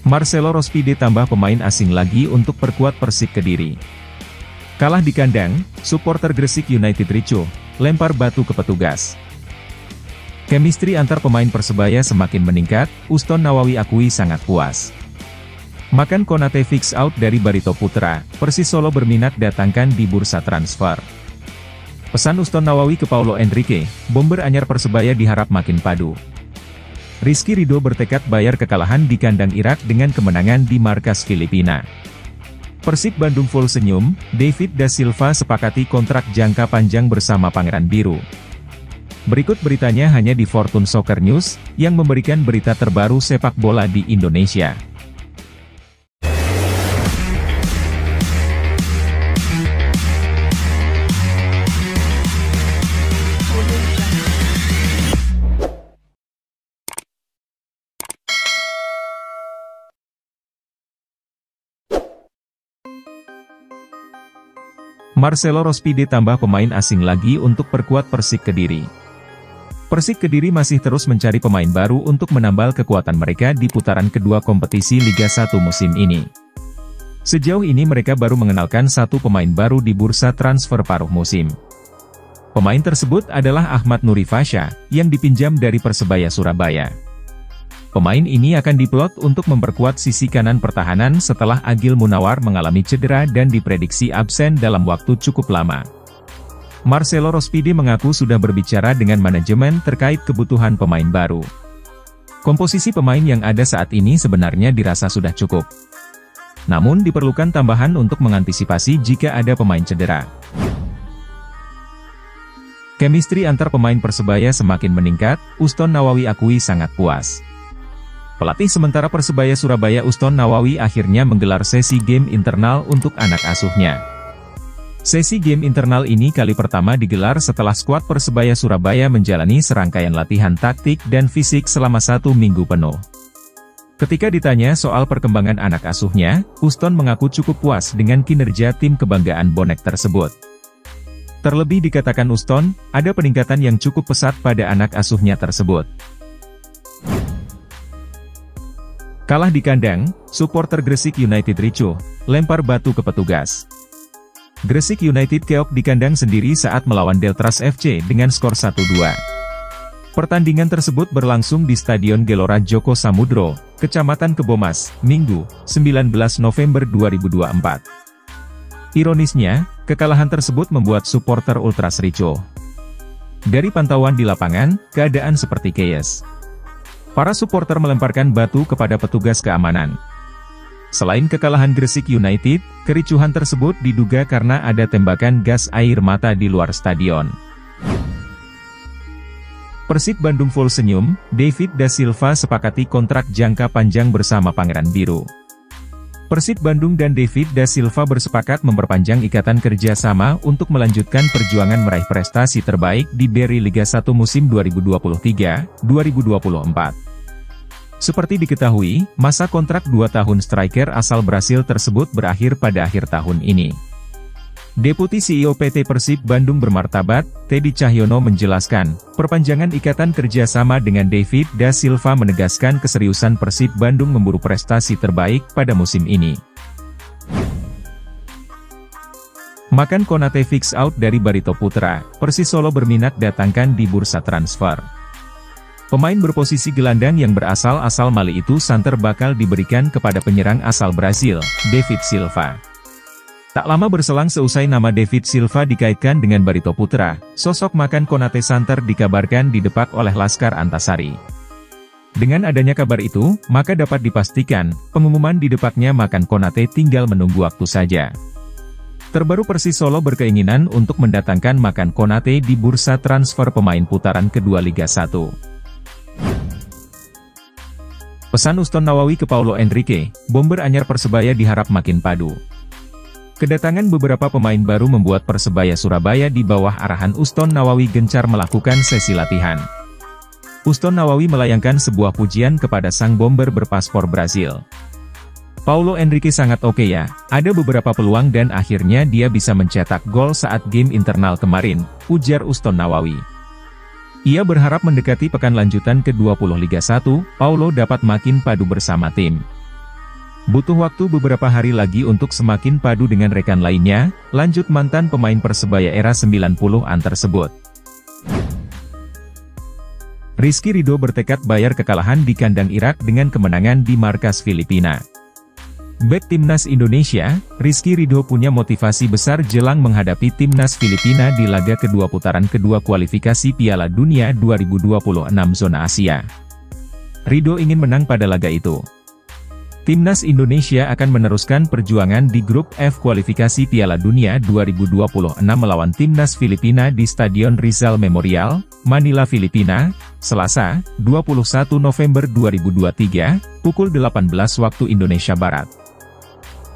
Marcelo Rospide tambah pemain asing lagi untuk perkuat Persik Kediri. Kalah di kandang, supporter Gresik United ricuh, lempar batu ke petugas. Chemistry antar pemain Persebaya semakin meningkat, Uston Nawawi akui sangat puas. Makan Konate fix out dari Barito Putra, Persis Solo berminat datangkan di bursa transfer. Pesan Uston Nawawi ke Paulo Enrique, bomber anyar Persebaya diharap makin padu. Rizky Ridho bertekad bayar kekalahan di kandang Irak dengan kemenangan di markas Filipina. Persib Bandung full senyum, David da Silva sepakati kontrak jangka panjang bersama Pangeran Biru. Berikut beritanya hanya di Fortune Soccer News, yang memberikan berita terbaru sepak bola di Indonesia. Marcelo Rospide tambah pemain asing lagi untuk perkuat Persik Kediri. Persik Kediri masih terus mencari pemain baru untuk menambal kekuatan mereka di putaran kedua kompetisi Liga 1 musim ini. Sejauh ini mereka baru mengenalkan satu pemain baru di bursa transfer paruh musim. Pemain tersebut adalah Ahmad Nuri Fasha, yang dipinjam dari Persebaya Surabaya. Pemain ini akan diplot untuk memperkuat sisi kanan pertahanan setelah Agil Munawar mengalami cedera dan diprediksi absen dalam waktu cukup lama. Marcelo Rospide mengaku sudah berbicara dengan manajemen terkait kebutuhan pemain baru. Komposisi pemain yang ada saat ini sebenarnya dirasa sudah cukup. Namun diperlukan tambahan untuk mengantisipasi jika ada pemain cedera. Chemistry antar pemain Persebaya semakin meningkat, Uston Nawawi akui sangat puas. Pelatih sementara Persebaya Surabaya Uston Nawawi akhirnya menggelar sesi game internal untuk anak asuhnya. Sesi game internal ini kali pertama digelar setelah skuad Persebaya Surabaya menjalani serangkaian latihan taktik dan fisik selama 1 minggu penuh. Ketika ditanya soal perkembangan anak asuhnya, Uston mengaku cukup puas dengan kinerja tim kebanggaan bonek tersebut. Terlebih dikatakan Uston, ada peningkatan yang cukup pesat pada anak asuhnya tersebut. Kalah di kandang, supporter Gresik United ricuh, lempar batu ke petugas. Gresik United keok di kandang sendiri saat melawan Deltras FC dengan skor 1-2. Pertandingan tersebut berlangsung di Stadion Gelora Joko Samudro, Kecamatan Kebomas, Minggu, 19 November 2024. Ironisnya, kekalahan tersebut membuat supporter Ultras ricuh. Dari pantauan di lapangan, keadaan seperti chaos. Para supporter melemparkan batu kepada petugas keamanan. Selain kekalahan Gresik United, kericuhan tersebut diduga karena ada tembakan gas air mata di luar stadion. Persib Bandung full senyum, David da Silva sepakati kontrak jangka panjang bersama Pangeran Biru. Persib Bandung dan David da Silva bersepakat memperpanjang ikatan kerjasama untuk melanjutkan perjuangan meraih prestasi terbaik di Beri Liga 1 musim 2023-2024. Seperti diketahui, masa kontrak 2 tahun striker asal Brasil tersebut berakhir pada akhir tahun ini. Deputi CEO PT Persib Bandung Bermartabat, Teddy Cahyono menjelaskan, perpanjangan ikatan kerjasama dengan David da Silva menegaskan keseriusan Persib Bandung memburu prestasi terbaik pada musim ini. Makan Konate fix out dari Barito Putra, Persis Solo berminat datangkan di bursa transfer. Pemain berposisi gelandang yang berasal-asal Mali itu santer bakal diberikan kepada penyerang asal Brasil, David Silva. Tak lama berselang seusai nama David Silva dikaitkan dengan Barito Putra, sosok Makan Konate santer dikabarkan didepak oleh Laskar Antasari. Dengan adanya kabar itu, maka dapat dipastikan, pengumuman didepaknya Makan Konate tinggal menunggu waktu saja. Terbaru Persis Solo berkeinginan untuk mendatangkan Makan Konate di bursa transfer pemain putaran kedua Liga 1. Pesan Uston Nawawi ke Paulo Enrique, bomber anyar Persebaya diharap makin padu. Kedatangan beberapa pemain baru membuat Persebaya Surabaya di bawah arahan Uston Nawawi gencar melakukan sesi latihan. Uston Nawawi melayangkan sebuah pujian kepada sang bomber berpaspor Brasil. Paulo Enrique sangat oke ya, ada beberapa peluang dan akhirnya dia bisa mencetak gol saat game internal kemarin, ujar Uston Nawawi. Ia berharap mendekati pekan lanjutan ke-20 Liga 1, Paulo dapat makin padu bersama tim. Butuh waktu beberapa hari lagi untuk semakin padu dengan rekan lainnya, lanjut mantan pemain Persebaya era 90-an tersebut. Rizky Ridho bertekad bayar kekalahan di kandang Irak dengan kemenangan di markas Filipina. Bek Timnas Indonesia, Rizky Ridho punya motivasi besar jelang menghadapi Timnas Filipina di laga kedua putaran kedua kualifikasi Piala Dunia 2026 zona Asia. Ridho ingin menang pada laga itu. Timnas Indonesia akan meneruskan perjuangan di grup F kualifikasi Piala Dunia 2026 melawan Timnas Filipina di Stadion Rizal Memorial, Manila, Filipina, Selasa, 21 November 2023, pukul 18 waktu Indonesia Barat.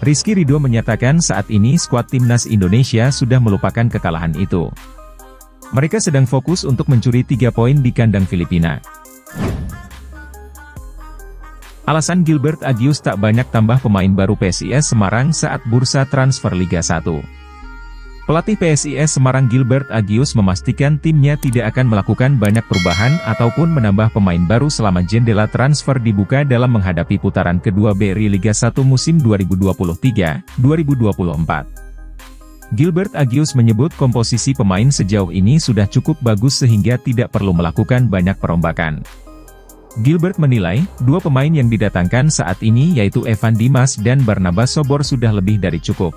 Rizky Ridho menyatakan saat ini skuad Timnas Indonesia sudah melupakan kekalahan itu. Mereka sedang fokus untuk mencuri 3 poin di kandang Filipina. Alasan Gilbert Agius tak banyak tambah pemain baru PSIS Semarang saat bursa transfer Liga 1. Pelatih PSIS Semarang Gilbert Agius memastikan timnya tidak akan melakukan banyak perubahan ataupun menambah pemain baru selama jendela transfer dibuka dalam menghadapi putaran kedua BRI Liga 1 musim 2023-2024. Gilbert Agius menyebut komposisi pemain sejauh ini sudah cukup bagus sehingga tidak perlu melakukan banyak perombakan. Gilbert menilai, 2 pemain yang didatangkan saat ini yaitu Evan Dimas dan Barnabas Sobor sudah lebih dari cukup.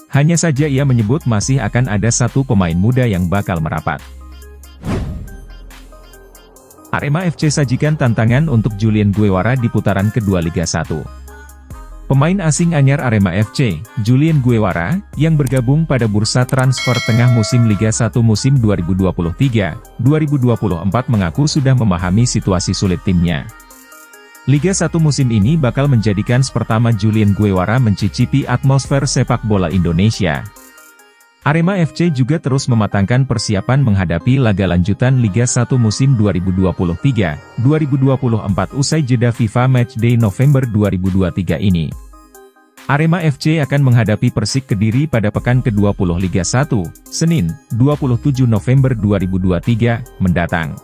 Hanya saja ia menyebut masih akan ada 1 pemain muda yang bakal merapat. Arema FC sajikan tantangan untuk Julian Guevara di putaran kedua Liga 1. Pemain asing anyar Arema FC, Julian Guevara, yang bergabung pada bursa transfer tengah musim Liga 1 musim 2023-2024 mengaku sudah memahami situasi sulit timnya. Liga 1 musim ini bakal menjadikan pertama Julian Guevara mencicipi atmosfer sepak bola Indonesia. Arema FC juga terus mematangkan persiapan menghadapi laga lanjutan Liga 1 musim 2023-2024 usai jeda FIFA Matchday November 2023 ini. Arema FC akan menghadapi Persik Kediri pada pekan ke-20 Liga 1, Senin, 27 November 2023, mendatang.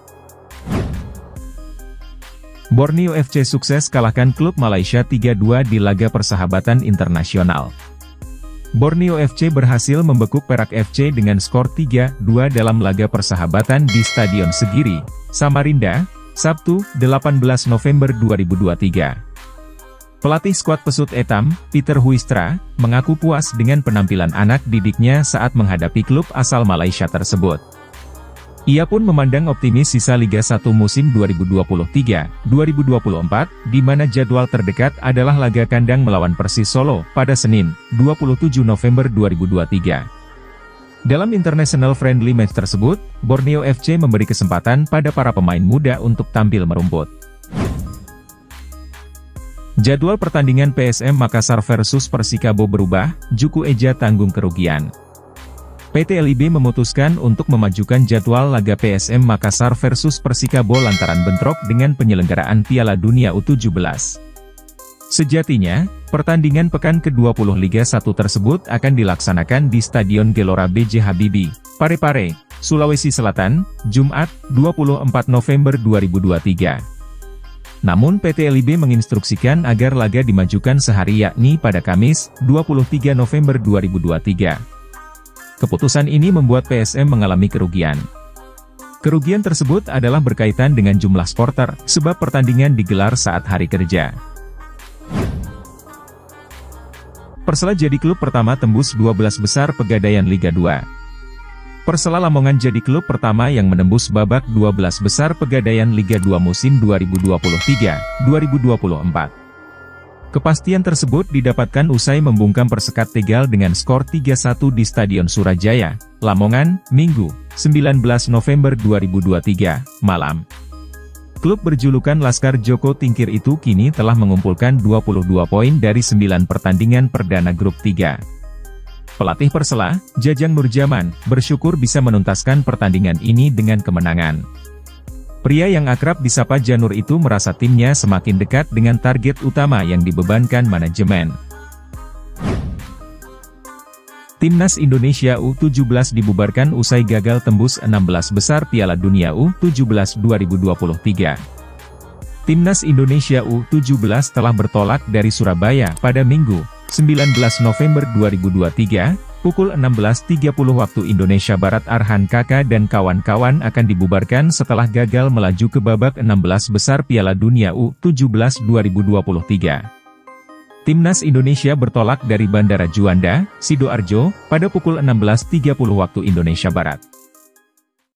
Borneo FC sukses kalahkan klub Malaysia 3-2 di laga persahabatan internasional. Borneo FC berhasil membekuk Perak FC dengan skor 3-2 dalam laga persahabatan di Stadion Segiri, Samarinda, Sabtu, 18 November 2023. Pelatih skuad Pesut Etam, Peter Huistra, mengaku puas dengan penampilan anak didiknya saat menghadapi klub asal Malaysia tersebut. Ia pun memandang optimis sisa Liga 1 musim 2023-2024, di mana jadwal terdekat adalah laga kandang melawan Persis Solo, pada Senin, 27 November 2023. Dalam international friendly match tersebut, Borneo FC memberi kesempatan pada para pemain muda untuk tampil merumput. Jadwal pertandingan PSM Makassar versus Persikabo berubah, Juku Eja tanggung kerugian. PT LIB memutuskan untuk memajukan jadwal laga PSM Makassar versus Persikabo lantaran bentrok dengan penyelenggaraan Piala Dunia U17. Sejatinya, pertandingan pekan ke-20 Liga 1 tersebut akan dilaksanakan di Stadion Gelora B.J. Habibie, Parepare, Sulawesi Selatan, Jumat, 24 November 2023. Namun PT LIB menginstruksikan agar laga dimajukan sehari yakni pada Kamis, 23 November 2023. Keputusan ini membuat PSM mengalami kerugian. Kerugian tersebut adalah berkaitan dengan jumlah supporter, sebab pertandingan digelar saat hari kerja. Persela jadi klub pertama tembus 12 besar Pegadaian Liga 2. Persela Lamongan jadi klub pertama yang menembus babak 12 besar Pegadaian Liga 2 musim 2023-2024. Kepastian tersebut didapatkan usai membungkam Persekat Tegal dengan skor 3-1 di Stadion Surajaya, Lamongan, Minggu, 19 November 2023, malam. Klub berjulukan Laskar Joko Tingkir itu kini telah mengumpulkan 22 poin dari 9 pertandingan perdana grup 3. Pelatih Persela, Jajang Nurjaman, bersyukur bisa menuntaskan pertandingan ini dengan kemenangan. Pria yang akrab disapa Janur itu merasa timnya semakin dekat dengan target utama yang dibebankan manajemen. Timnas Indonesia U17 dibubarkan usai gagal tembus 16 besar Piala Dunia U17 2023. Timnas Indonesia U17 telah bertolak dari Surabaya pada Minggu, 19 November 2023, pukul 16.30 waktu Indonesia Barat. Arhan Kaka dan kawan-kawan akan dibubarkan setelah gagal melaju ke babak 16 besar Piala Dunia U17 2023. Timnas Indonesia bertolak dari Bandara Juanda, Sidoarjo, pada pukul 16.30 waktu Indonesia Barat.